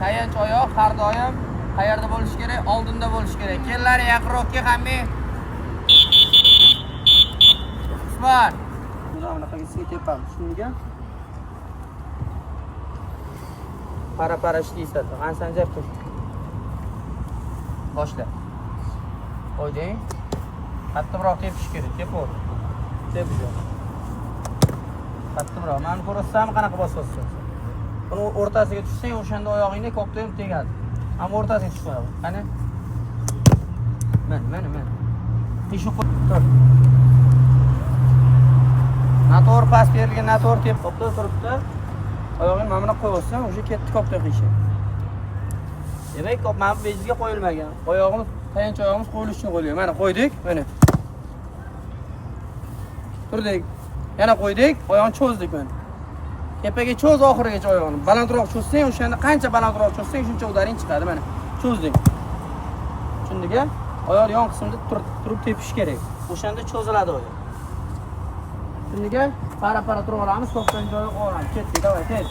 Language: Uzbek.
tayanch oyoq har doim qayerda bo'lishi kerak? Oldinda bo'lishi kerak. Kellar yaqinroqqa hamma. Usmon. Buni bunaqaga sizga tepamiz. Shunga para ishlaysan. Qansan jab tur. Boshla. Qo'yding. Qattiqroq tepish kerak. Tepaver. Tepja. Qattiqroq. Meni ko'rasizmi qanaqa bosyapsiz? Buni o'rtasiga tushsang, o'shanda oyog'ingni ko'kda ham tegadi. Ammo o'rtasiga tushmaydi. Qani? Mana. Teshib qo'y. Tur. Noto'g'ri pas berilgan, noto'g'ri tep qo'yibdi, turibdi. Oyog'ini mana buna qo'yibsan, o'sha ketdi ko'kda qiyishi. Demak, ko'p mana bezga qo'yilmagan. Oyog'imiz, tayanch oyog'imiz qo'yilishi uchun qo'yilgan. Mana qo'ydik, mana. Turdik. Yana qo'ydik, oyoqni cho'zdik mana. Tepaga cho'z oxirigacha oyoqni. Balandroq cho'zsang, o'shanda qancha balandroq cho'zsang, shuncha udaring chiqadi mana. Cho'zdik. Tushundingmi? Oyoq yon qismida turib tepish kerak. O'shanda cho'ziladi oyoq. Tushundingmi? Para turib olamiz, to'xtang joyi olamiz. Ketdik, davay, tez.